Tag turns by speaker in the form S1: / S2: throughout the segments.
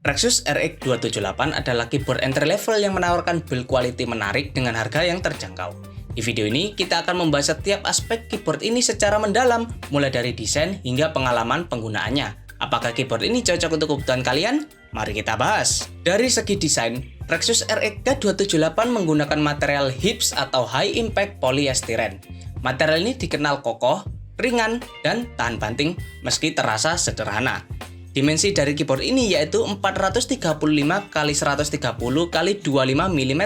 S1: Rexus RX 278 adalah keyboard entry level yang menawarkan build quality menarik dengan harga yang terjangkau. Di video ini, kita akan membahas setiap aspek keyboard ini secara mendalam, mulai dari desain hingga pengalaman penggunaannya. Apakah keyboard ini cocok untuk kebutuhan kalian? Mari kita bahas. Dari segi desain, Rexus RX K278 menggunakan material HIPS atau High Impact Polyestyrene. Material ini dikenal kokoh, ringan, dan tahan banting meski terasa sederhana. Dimensi dari keyboard ini yaitu 435 x 130 x 25 mm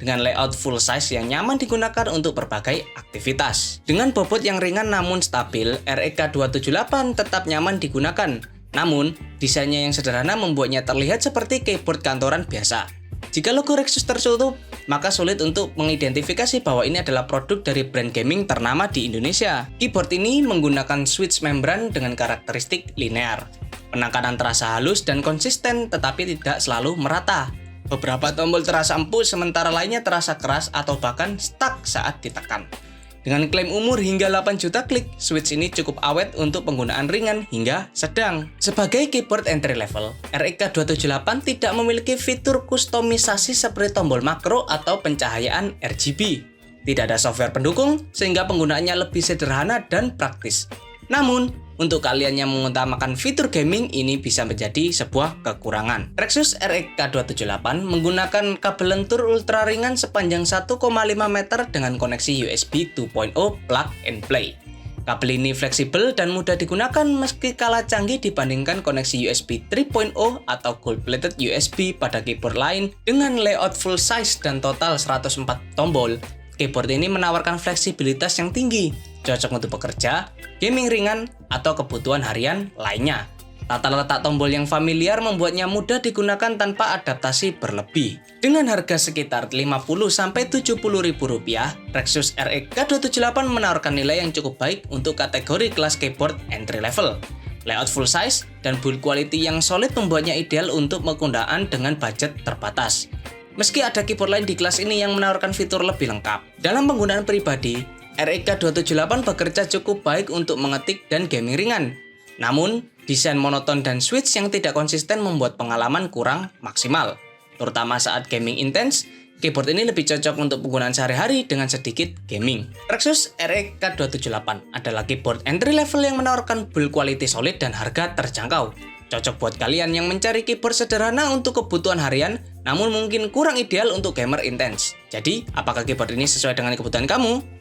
S1: dengan layout full size yang nyaman digunakan untuk berbagai aktivitas. Dengan bobot yang ringan namun stabil, RX K278 tetap nyaman digunakan. Namun, desainnya yang sederhana membuatnya terlihat seperti keyboard kantoran biasa. Jika logo Rexus tertutup, maka sulit untuk mengidentifikasi bahwa ini adalah produk dari brand gaming ternama di Indonesia. Keyboard ini menggunakan switch membran dengan karakteristik linear. Penekanan terasa halus dan konsisten tetapi tidak selalu merata. Beberapa tombol terasa empuk sementara lainnya terasa keras atau bahkan stuck saat ditekan. Dengan klaim umur hingga 8 juta klik, switch ini cukup awet untuk penggunaan ringan hingga sedang. Sebagai keyboard entry level, RX K278 tidak memiliki fitur kustomisasi seperti tombol makro atau pencahayaan RGB. Tidak ada software pendukung sehingga penggunaannya lebih sederhana dan praktis. Namun, untuk kalian yang mengutamakan fitur gaming, ini bisa menjadi sebuah kekurangan. Rexus RX K278 menggunakan kabel lentur ultra ringan sepanjang 1,5 meter dengan koneksi USB 2.0 plug and play. Kabel ini fleksibel dan mudah digunakan meski kalah canggih dibandingkan koneksi USB 3.0 atau gold-plated USB pada keyboard lain dengan layout full size dan total 104 tombol. Keyboard ini menawarkan fleksibilitas yang tinggi, cocok untuk bekerja, gaming ringan, atau kebutuhan harian lainnya. Tata letak tombol yang familiar membuatnya mudah digunakan tanpa adaptasi berlebih. Dengan harga sekitar Rp50.000-Rp70.000, Rexus RX K278 menawarkan nilai yang cukup baik untuk kategori kelas keyboard entry level. Layout full size dan build quality yang solid membuatnya ideal untuk penggunaan dengan budget terbatas. Meski ada keyboard lain di kelas ini yang menawarkan fitur lebih lengkap. Dalam penggunaan pribadi, RX K278 bekerja cukup baik untuk mengetik dan gaming ringan. Namun, desain monoton dan switch yang tidak konsisten membuat pengalaman kurang maksimal. Terutama saat gaming intens, keyboard ini lebih cocok untuk penggunaan sehari-hari dengan sedikit gaming. Rexus RX K278 adalah keyboard entry level yang menawarkan build quality solid dan harga terjangkau. Cocok buat kalian yang mencari keyboard sederhana untuk kebutuhan harian, namun mungkin kurang ideal untuk gamer intens. Jadi, apakah keyboard ini sesuai dengan kebutuhan kamu?